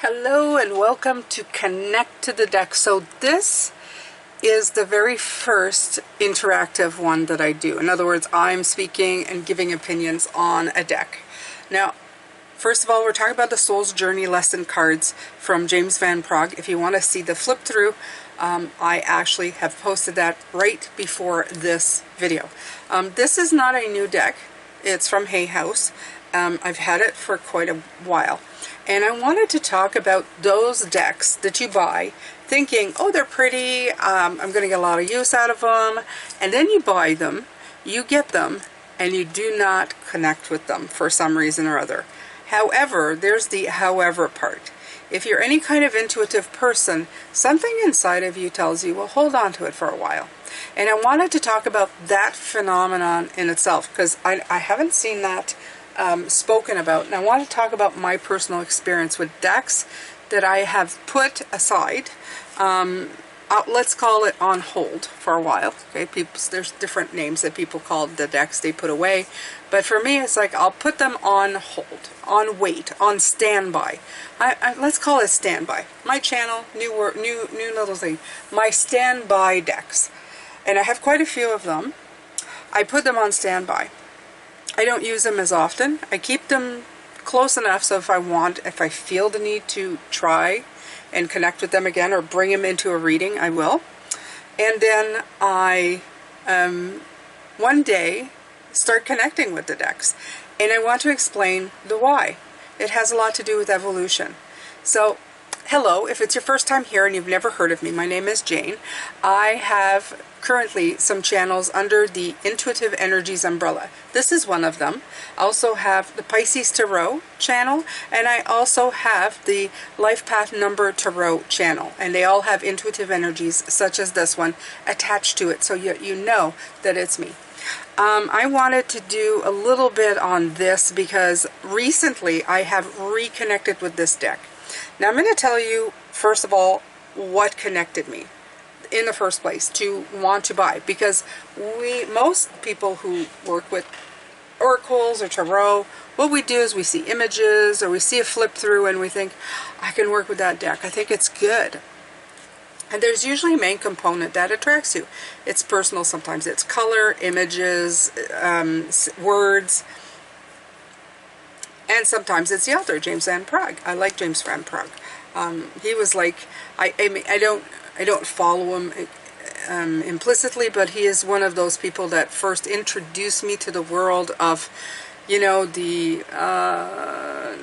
Hello and welcome to Connect to the Deck. So this is the very first interactive one that I do. In other words, I'm speaking and giving opinions on a deck. Now, first of all, we're talking about the Soul's Journey lesson cards from James Van Praagh. If you want to see the flip through, I actually have posted that right before this video. This is not a new deck. It's from Hay House. I've had it for quite a while. And I wanted to talk about those decks that you buy thinking, oh, they're pretty, I'm going to get a lot of use out of them. And then you buy them, you get them, and you do not connect with them for some reason or other. However, there's the however part. If you're any kind of intuitive person, something inside of you tells you, well, hold on to it for a while. And I wanted to talk about that phenomenon in itself because I haven't seen that spoken about, and I want to talk about my personal experience with decks that I have put aside. Let's call it on hold for a while. Okay, there's different names that people call the decks they put away, but for me, it's like I'll put them on hold, on wait, on standby. Let's call it standby. My channel, new little thing. My standby decks, and I have quite a few of them. I put them on standby. I don't use them as often. I keep them close enough so if I feel the need to try and connect with them again or bring them into a reading, I will. And then I, one day, start connecting with the decks. And I want to explain the why. It has a lot to do with evolution. So, hello, if it's your first time here and you've never heard of me, my name is Jane. I have currently some channels under the Intuitive Energies umbrella. This is one of them. I also have the Pisces Tarot channel, and I also have the Life Path Number Tarot channel, and they all have intuitive energies such as this one attached to it, so you know that it's me. I wanted to do a little bit on this because recently I have reconnected with this deck. Now I'm going to tell you, first of all, what connected me in the first place to want to buy, because most people who work with oracles or tarot, what we do is we see images or we see a flip through and we think, I can work with that deck, I think it's good. And there's usually a main component that attracts you. It's personal, sometimes it's color, images, words, and sometimes it's the author, James Van Praagh. I like James Van Praagh. He was like, I don't follow him implicitly, but he is one of those people that first introduced me to the world of, you know, the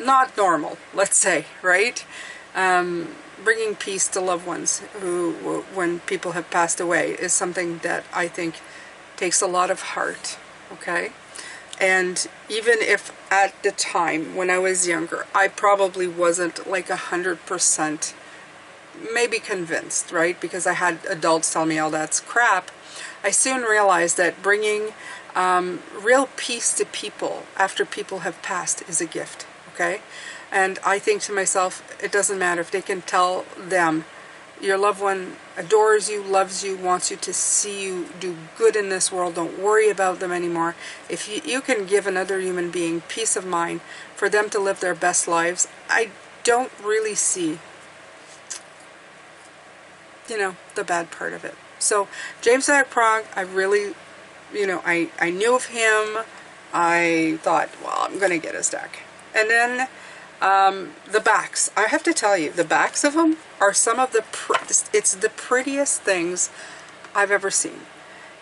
not normal, let's say, right? Bringing peace to loved ones who, when people have passed away, is something that I think takes a lot of heart, okay? And even if at the time when I was younger, I probably wasn't like 100% maybe convinced, right? Because I had adults tell me all that's crap. I soon realized that bringing real peace to people after people have passed is a gift, okay? And I think to myself, it doesn't matter if they can tell them your loved one adores you, loves you, wants you to see you do good in this world, don't worry about them anymore. If you can give another human being peace of mind for them to live their best lives, I don't really see, you know, the bad part of it. So James Van Praagh, I really, you know, I knew of him. I thought, well, I'm going to get his deck. And then the backs, I have to tell you, the backs of them are some of it's the prettiest things I've ever seen.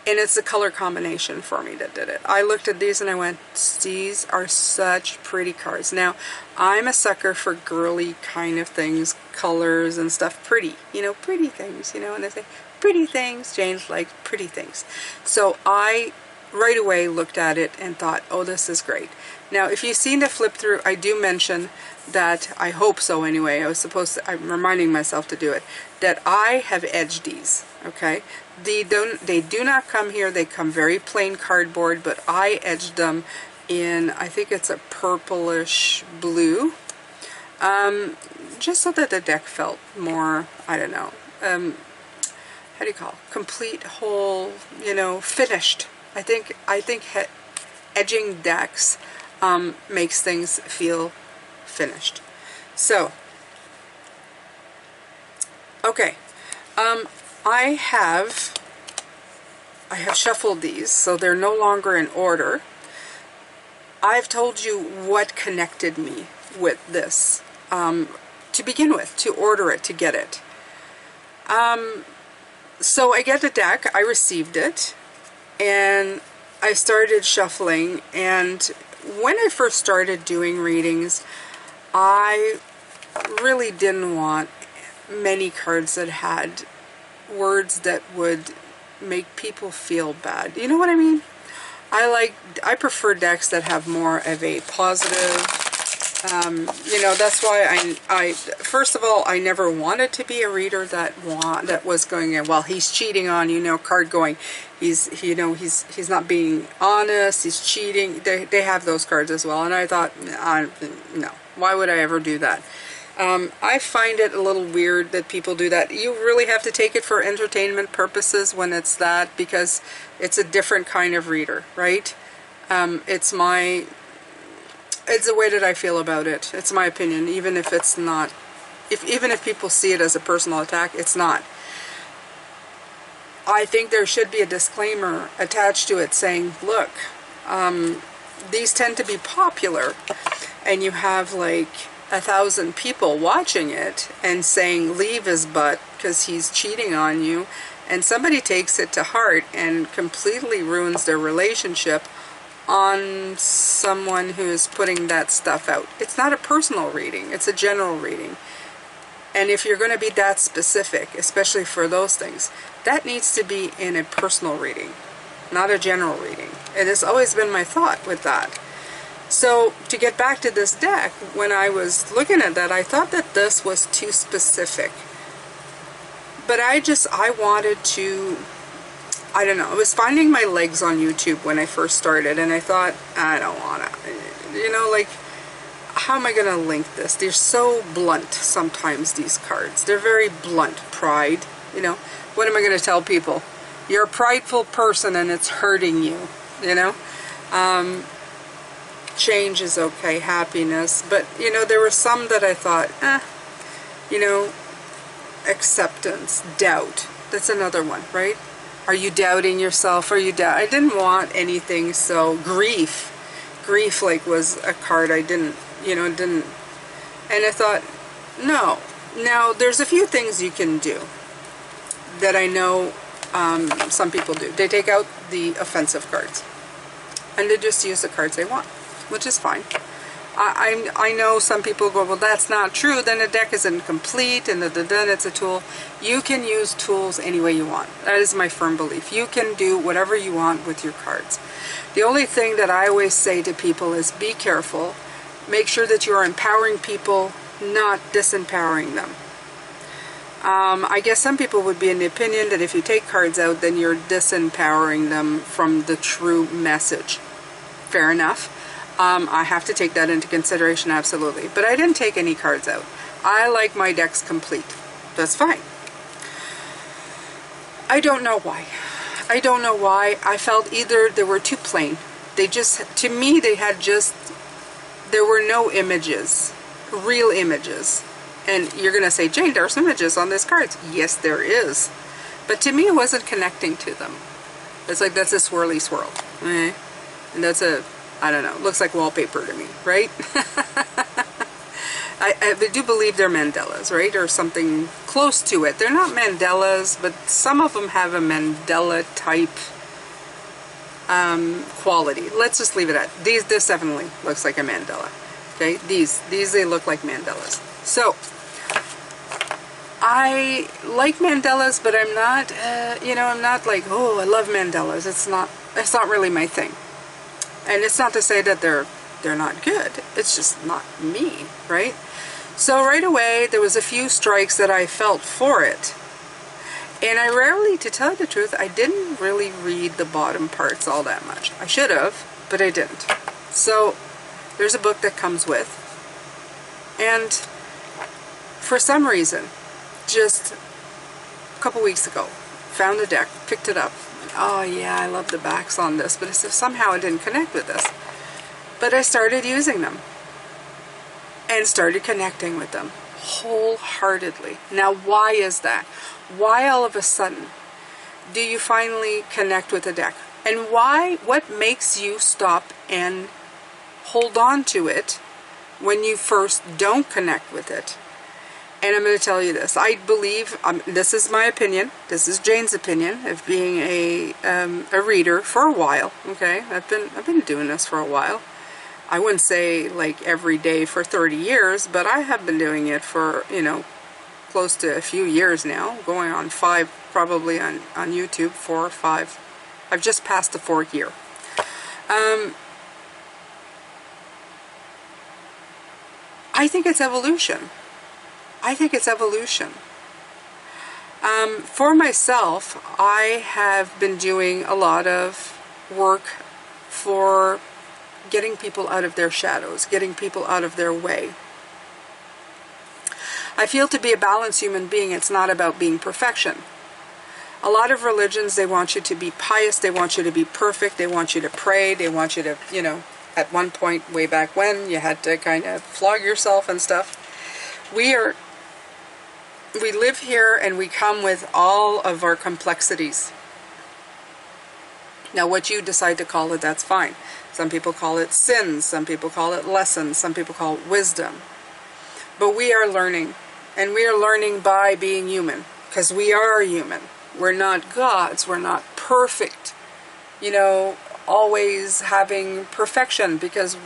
And it's the color combination for me that did it. I looked at these and I went, these are such pretty cards. Now, I'm a sucker for girly kind of things, colors and stuff, pretty, you know, pretty things, you know, and they say, pretty things, Jane's like pretty things. So I right away looked at it and thought, oh, this is great. Now, if you've seen the flip through, I do mention that, I hope so anyway, I'm reminding myself to do it, that I have edged these, okay? They do not come here, they come very plain cardboard, but I edged them in, I think it's a purplish blue, just so that the deck felt more, I don't know, how do you call it? Complete, whole, you know, finished. I think edging decks makes things feel finished. So Okay, I have shuffled these, so they're no longer in order. I've told you what connected me with this to begin with, to order it, to get it. So I get the deck, I received it, and I started shuffling, and when I first started doing readings, I really didn't want many cards that had words that would make people feel bad. You know what I mean? I prefer decks that have more of a positive, you know, that's why I first of all, I never wanted to be a reader that was going, well, he's cheating on you, know, card going, he's, you know, he's not being honest, he's cheating. They have those cards as well, and I thought, no, why would I ever do that? I find it a little weird that people do that. You really have to take it for entertainment purposes when it's that, because it's a different kind of reader, right? It's the way that I feel about it. It's my opinion, even if it's not, even if people see it as a personal attack, it's not. I think there should be a disclaimer attached to it saying, look, these tend to be popular, and you have like 1,000 people watching it and saying leave his butt because he's cheating on you, and somebody takes it to heart and completely ruins their relationship on someone who is putting that stuff out. It's not a personal reading, it's a general reading. And if you're going to be that specific, especially for those things, that needs to be in a personal reading, not a general reading. It has always been my thought with that. So to get back to this deck, when I was looking at that, I thought that this was too specific. But I wanted to, I don't know, I was finding my legs on YouTube when I first started, and I thought, I don't want to, you know, like, how am I going to link this? They're so blunt sometimes, these cards. They're very blunt. Pride, you know. What am I going to tell people? You're a prideful person and it's hurting you, you know. Change is okay, happiness. But, you know, there were some that I thought, you know, acceptance, doubt. That's another one, right? Are you doubting yourself? Are you I didn't want anything, so grief. Grief, like, was a card I didn't, you know, didn't. And I thought, no. Now, there's a few things you can do that I know some people do. They take out the offensive cards, and they just use the cards they want, which is fine. I know some people go, well, that's not true, then the deck is incomplete, and then it's a tool. You can use tools any way you want. That is my firm belief. You can do whatever you want with your cards. The only thing that I always say to people is be careful. Make sure that you're empowering people, not disempowering them. I guess some people would be in the opinion that if you take cards out, then you're disempowering them from the true message. Fair enough. I have to take that into consideration, absolutely. But I didn't take any cards out. I like my decks complete. That's fine. I don't know why. I don't know why. I felt either they were too plain. They just, to me, they had just, there were no images, real images. And you're going to say, Jane, there are some images on these cards. Yes, there is. But to me, it wasn't connecting to them. It's like, that's a swirly swirl. And that's a, I don't know, looks like wallpaper to me, right? I do believe they're mandalas, right? Or something close to it. They're not mandalas, but some of them have a mandala type quality. Let's just leave it at these. This definitely looks like a mandala. Okay, these they look like mandalas. So I like mandalas, but I'm not, you know, I'm not like, oh, I love mandalas. It's not really my thing. And it's not to say that they're not good. It's just not me, right? So right away, there was a few strikes that I felt for it. And I rarely, to tell you the truth, I didn't really read the bottom parts all that much. I should have, but I didn't. So there's a book that comes with. And for some reason, just a couple weeks ago, found a deck, picked it up. Oh yeah, I love the backs on this, but as if somehow I didn't connect with this. But I started using them and started connecting with them. wholeheartedly. Now, why is that? Why all of a sudden do you finally connect with the deck? And why, what makes you stop and hold on to it when you first don't connect with it? And I'm going to tell you this. I believe, this is my opinion, this is Jane's opinion of being a reader for a while, okay? I've been doing this for a while. I wouldn't say like every day for 30 years, but I have been doing it for, you know, close to a few years now, going on 5 probably on YouTube, 4 or 5. I've just passed the 4th year. I think it's evolution. I think it's evolution. For myself, I have been doing a lot of work for getting people out of their shadows, getting people out of their way. I feel to be a balanced human being, it's not about being perfection. A lot of religions, they want you to be pious, they want you to be perfect, they want you to pray, they want you to, you know, at one point way back when, you had to kind of flog yourself and stuff. We live here and we come with all of our complexities. Now what you decide to call it, that's fine. Some people call it sins, some people call it lessons, some people call it wisdom. But we are learning, and we are learning by being human, because we are human. We're not gods, we're not perfect, you know, always having perfection, because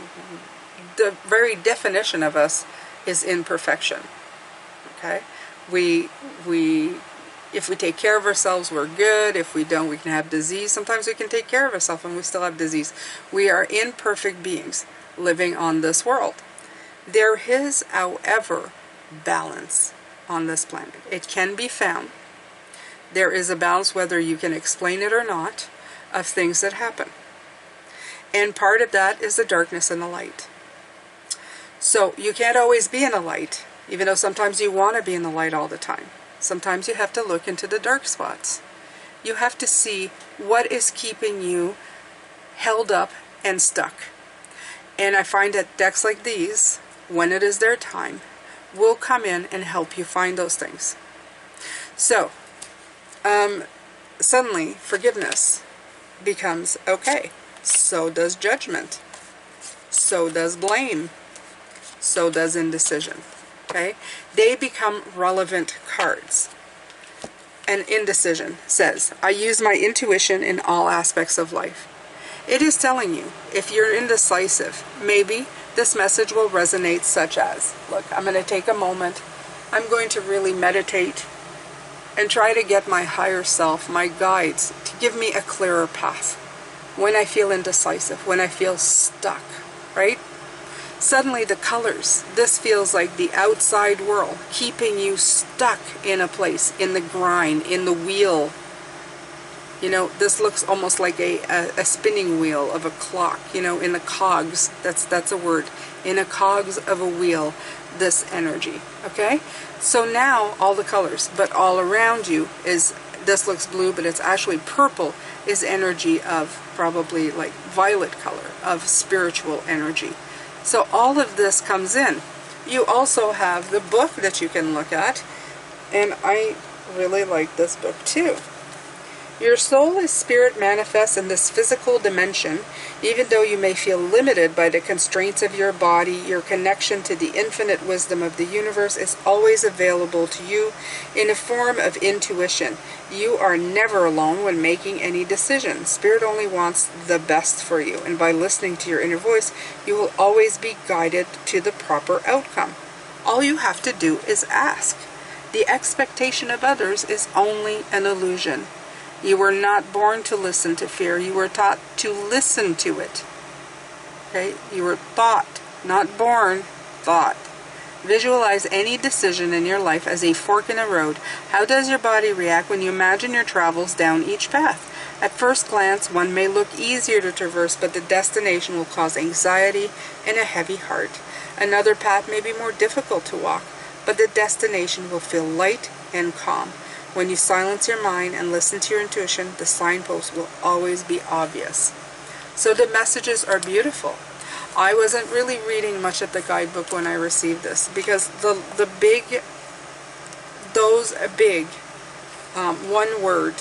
the very definition of us is imperfection, okay? If we take care of ourselves, we're good. If we don't, we can have disease. Sometimes we can take care of ourselves and we still have disease. We are imperfect beings living on this world. There is, however, balance on this planet. It can be found. There is a balance, whether you can explain it or not, of things that happen. And part of that is the darkness and the light. So you can't always be in the light, even though sometimes you want to be in the light all the time. Sometimes you have to look into the dark spots. You have to see what is keeping you held up and stuck. And I find that decks like these, when it is their time, will come in and help you find those things. So, suddenly, forgiveness becomes okay. So does judgment. So does blame. So does indecision. Okay? They become relevant cards. And indecision says, I use my intuition in all aspects of life. It is telling you, if you're indecisive, maybe this message will resonate, such as, look, I'm going to take a moment, I'm going to really meditate and try to get my higher self, my guides, to give me a clearer path when I feel indecisive, when I feel stuck, right? Suddenly the colors, this feels like the outside world, keeping you stuck in a place, in the grind, in the wheel. You know, this looks almost like a spinning wheel of a clock, you know, in the cogs, that's a word, in a cogs of a wheel, this energy, okay? So now all the colors, but all around you is, this looks blue, but it's actually purple, is energy of probably like violet color, of spiritual energy. So all of this comes in. You also have the book that you can look at, and I really like this book too. Your soul is spirit manifests in this physical dimension. Even though you may feel limited by the constraints of your body, your connection to the infinite wisdom of the universe is always available to you in a form of intuition. You are never alone when making any decision. Spirit only wants the best for you, and by listening to your inner voice, you will always be guided to the proper outcome. All you have to do is ask. The expectation of others is only an illusion. You were not born to listen to fear. You were taught to listen to it. Okay? You were thought, not born, thought. Visualize any decision in your life as a fork in a road. How does your body react when you imagine your travels down each path? At first glance, one may look easier to traverse, but the destination will cause anxiety and a heavy heart. Another path may be more difficult to walk, but the destination will feel light and calm. When you silence your mind and listen to your intuition, the signposts will always be obvious. So the messages are beautiful. I wasn't really reading much of the guidebook when I received this, because those big one word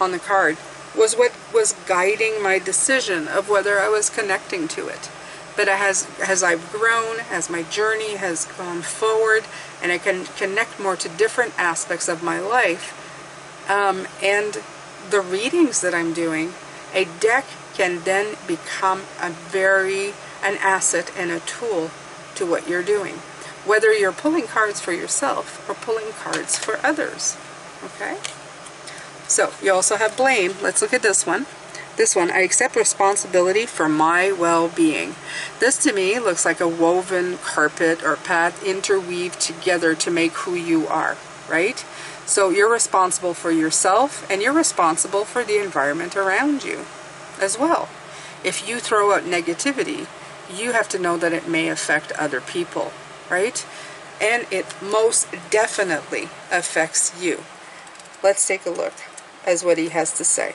on the card was what was guiding my decision of whether I was connecting to it. But as I've grown, as my journey has gone forward, and I can connect more to different aspects of my life, and the readings that I'm doing, a deck can then become an asset and a tool to what you're doing. Whether you're pulling cards for yourself or pulling cards for others. Okay? So, you also have blame. Let's look at this one. This one, I accept responsibility for my well-being. This to me looks like a woven carpet or path interweaved together to make who you are, right? So you're responsible for yourself, and you're responsible for the environment around you as well. If you throw out negativity, you have to know that it may affect other people, right? And it most definitely affects you. Let's take a look at what he has to say.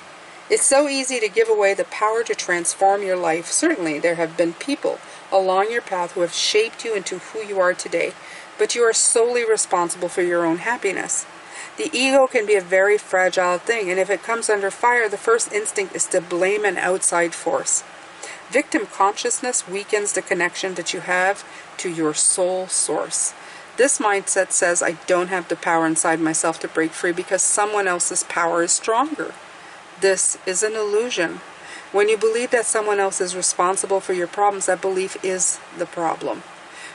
It's so easy to give away the power to transform your life. Certainly, there have been people along your path who have shaped you into who you are today, but you are solely responsible for your own happiness. The ego can be a very fragile thing, and if it comes under fire, the first instinct is to blame an outside force. Victim consciousness weakens the connection that you have to your soul source. This mindset says, I don't have the power inside myself to break free because someone else's power is stronger. This is an illusion. When you believe that someone else is responsible for your problems, that belief is the problem.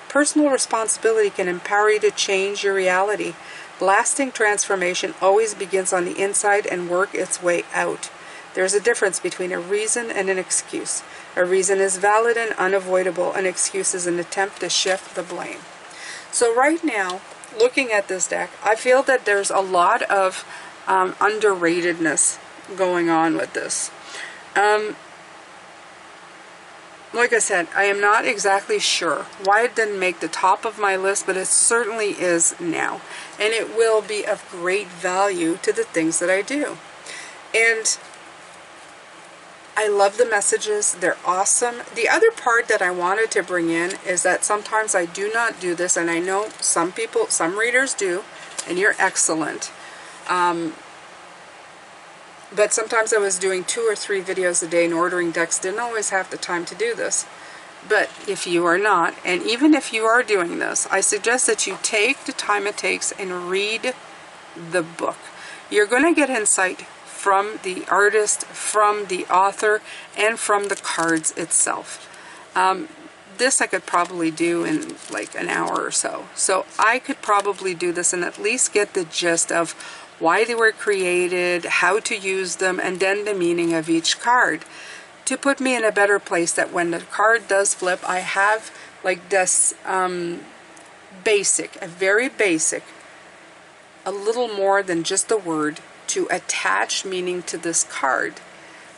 Personal responsibility can empower you to change your reality. Lasting transformation always begins on the inside and work its way out. There's a difference between a reason and an excuse. A reason is valid and unavoidable. An excuse is an attempt to shift the blame. So right now, looking at this deck, I feel that there's a lot of underratedness going on with this. Like I said, I am not exactly sure why it didn't make the top of my list, but it certainly is now. And it will be of great value to the things that I do. And I love the messages. They're awesome. The other part that I wanted to bring in is that sometimes I do not do this, and I know some people, some readers do, and you're excellent. But sometimes I was doing 2 or 3 videos a day and ordering decks. Didn't always have the time to do this. But if you are not, and even if you are doing this, I suggest that you take the time it takes and read the book. You're going to get insight from the artist, from the author, and from the cards itself. This I could probably do in like an hour or so. So I could probably do this and at least get the gist of why they were created, how to use them, and then the meaning of each card, to put me in a better place that when the card does flip, I have like this basic, a very basic, a little more than just a word to attach meaning to this card.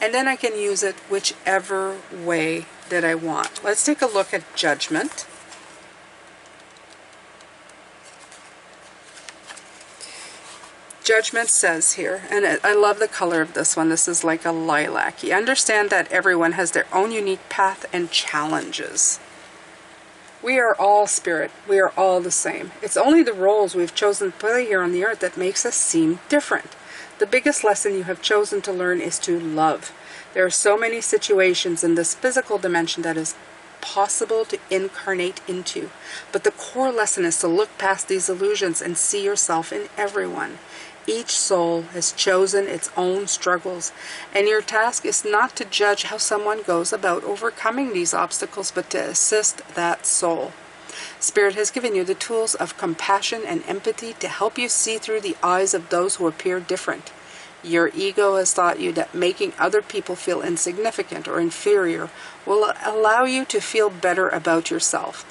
And then I can use it whichever way that I want. Let's take a look at Judgment. Judgment says here, and I love the color of this one. This is like a lilac. You understand that everyone has their own unique path and challenges. We are all spirit. We are all the same. It's only the roles we've chosen to play here on the earth that makes us seem different. The biggest lesson you have chosen to learn is to love. There are so many situations in this physical dimension that is possible to incarnate into. But the core lesson is to look past these illusions and see yourself in everyone. Each soul has chosen its own struggles, and your task is not to judge how someone goes about overcoming these obstacles, but to assist that soul. Spirit has given you the tools of compassion and empathy to help you see through the eyes of those who appear different. Your ego has taught you that making other people feel insignificant or inferior will allow you to feel better about yourself.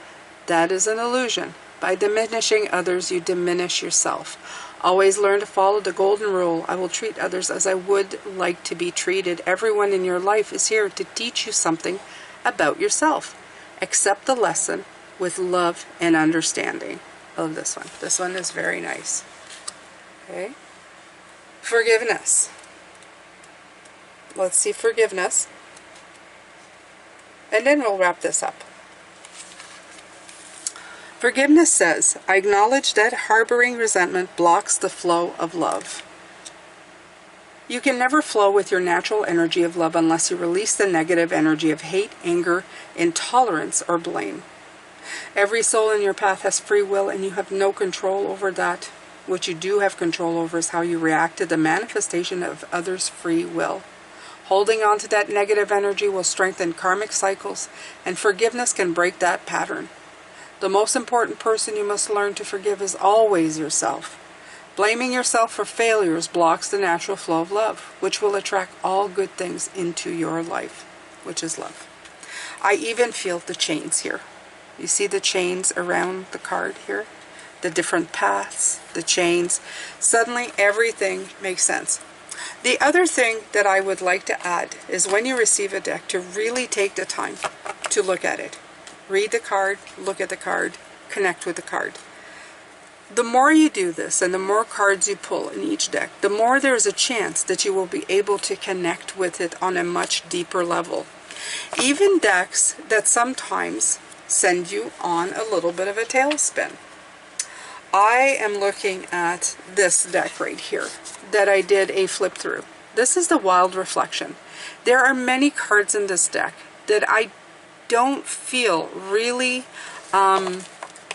That is an illusion. By diminishing others, you diminish yourself. Always learn to follow the golden rule. I will treat others as I would like to be treated. Everyone in your life is here to teach you something about yourself. Accept the lesson with love and understanding. I love this one. This one is very nice. Okay. Forgiveness. Let's see forgiveness. And then we'll wrap this up. Forgiveness says, I acknowledge that harboring resentment blocks the flow of love. You can never flow with your natural energy of love unless you release the negative energy of hate, anger, intolerance, or blame. Every soul in your path has free will, and you have no control over that. What you do have control over is how you react to the manifestation of others' free will. Holding on to that negative energy will strengthen karmic cycles, and forgiveness can break that pattern. The most important person you must learn to forgive is always yourself. Blaming yourself for failures blocks the natural flow of love, which will attract all good things into your life, which is love. I even feel the chains here. You see the chains around the card here? The different paths, the chains. Suddenly everything makes sense. The other thing that I would like to add is when you receive a deck, to really take the time to look at it. Read the card, look at the card, connect with the card. The more you do this and the more cards you pull in each deck, the more there is a chance that you will be able to connect with it on a much deeper level. Even decks that sometimes send you on a little bit of a tailspin. I am looking at this deck right here that I did a flip through. This is the Wild Reflection. There are many cards in this deck that I don't feel really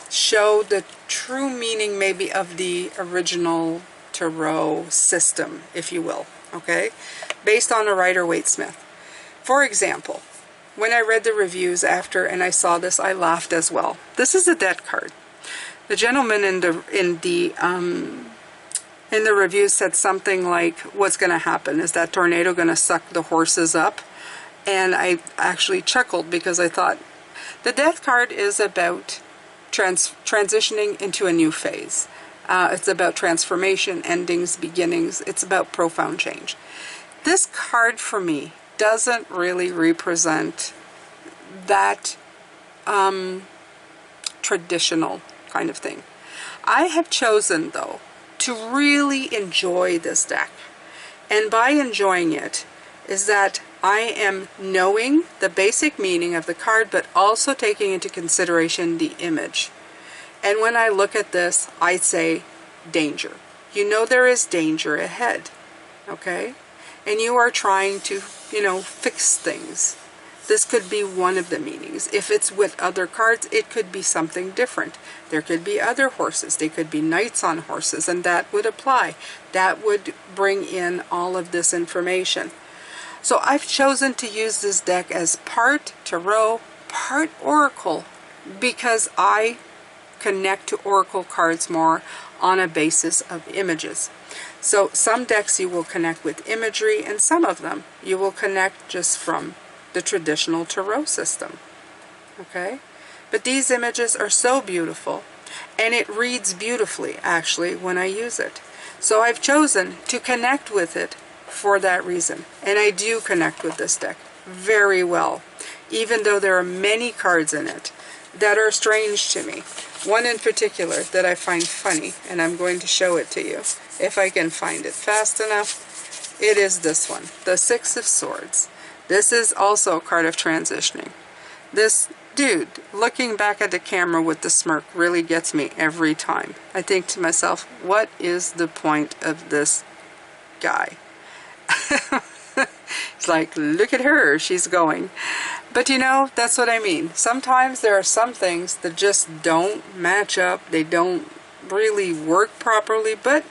show the true meaning maybe of the original tarot system, if you will, okay? Based on a Rider-Waite-Smith. For example, when I read the reviews after and I saw this, I laughed as well. This is a death card. The gentleman in the reviews said something like, what's going to happen? Is that tornado going to suck the horses up? And I actually chuckled because I thought, the death card is about transitioning into a new phase. It's about transformation, endings, beginnings. It's about profound change. This card for me doesn't really represent that traditional kind of thing. I have chosen, though, to really enjoy this deck. And by enjoying it is that I am knowing the basic meaning of the card, but also taking into consideration the image. And when I look at this, I say, danger. You know there is danger ahead, okay? And you are trying to, fix things. This could be one of the meanings. If it's with other cards, it could be something different. There could be other horses. They could be knights on horses, and that would apply. That would bring in all of this information. So I've chosen to use this deck as part tarot, part oracle, because I connect to oracle cards more on a basis of images. So some decks you will connect with imagery, and some of them you will connect just from the traditional tarot system. Okay? But these images are so beautiful, and it reads beautifully, actually, when I use it. So I've chosen to connect with it for that reason. And I do connect with this deck very well, even though there are many cards in it that are strange to me. One in particular that I find funny, and I'm going to show it to you, if I can find it fast enough. It is this one, the Six of Swords. This is also a card of transitioning. This dude looking back at the camera with the smirk really gets me every time. I think to myself, what is the point of this guy? It's like, look at her, she's going. But that's what I mean. Sometimes there are some things that just don't match up. They don't really work properly. But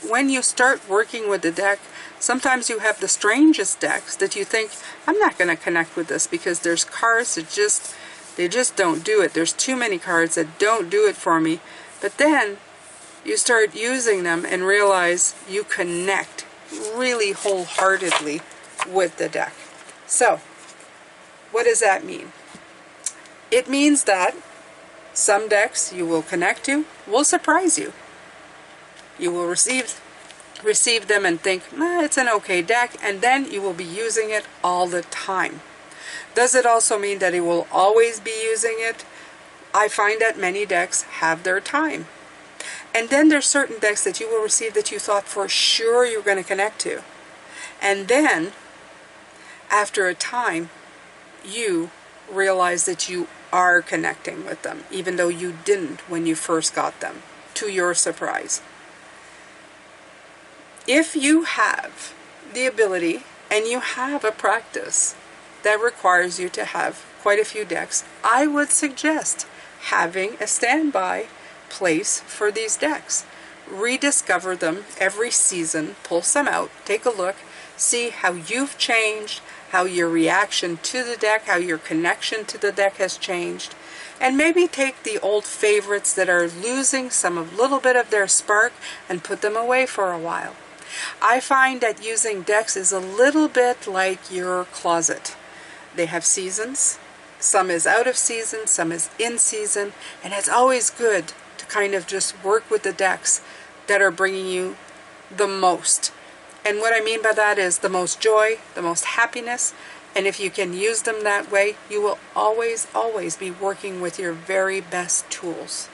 when you start working with the deck, sometimes you have the strangest decks that you think, I'm not going to connect with this because there's cards that they just don't do it. There's too many cards that don't do it for me. But then you start using them and realize you connect really wholeheartedly with the deck. So, what does that mean? It means that some decks you will connect to will surprise you. You will receive them and think, it's an okay deck, and then you will be using it all the time. Does it also mean that you will always be using it? I find that many decks have their time. And then there's certain decks that you will receive that you thought for sure you're going to connect to. And then, after a time, you realize that you are connecting with them, even though you didn't when you first got them, to your surprise. If you have the ability and you have a practice that requires you to have quite a few decks, I would suggest having a standby place for these decks. Rediscover them every season, pull some out, take a look, see how you've changed, how your reaction to the deck, how your connection to the deck has changed, and maybe take the old favorites that are losing a little bit of their spark and put them away for a while. I find that using decks is a little bit like your closet. They have seasons. Some is out of season, some is in season, and it's always good to kind of just work with the decks that are bringing you the most. And what I mean by that is the most joy, the most happiness, and if you can use them that way, you will always, always be working with your very best tools.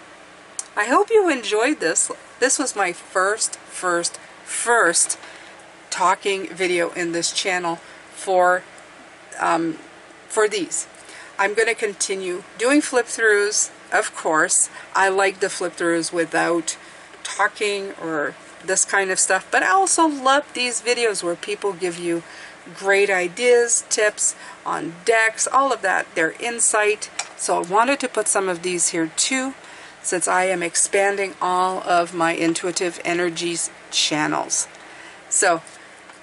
I hope you enjoyed this. This was my first talking video in this channel for these. I'm going to continue doing flip-throughs, of course. I like the flip-throughs without talking or this kind of stuff, but I also love these videos where people give you great ideas, tips on decks, all of that, their insight. So I wanted to put some of these here too, since I am expanding all of my Intuitive Energies channels. So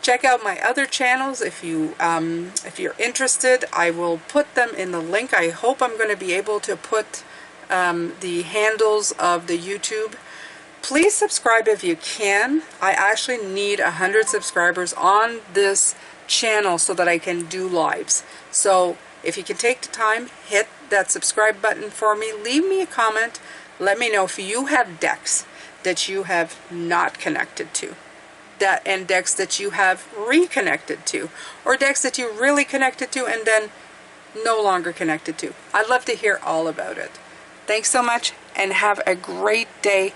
check out my other channels if you're interested. I will put them in the link. I hope I'm going to be able to put the handles of the YouTube. Please subscribe if you can. I actually need 100 subscribers on this channel so that I can do lives. So if you can take the time, hit that subscribe button for me. Leave me a comment. Let me know if you have decks that you have not connected to, and decks that you have reconnected to, or decks that you really connected to and then no longer connected to. I'd love to hear all about it. Thanks so much and have a great day.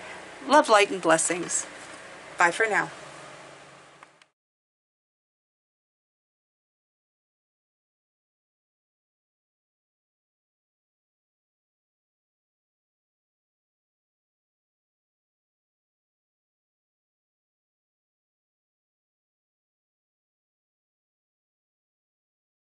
Love, light, and blessings. Bye for now.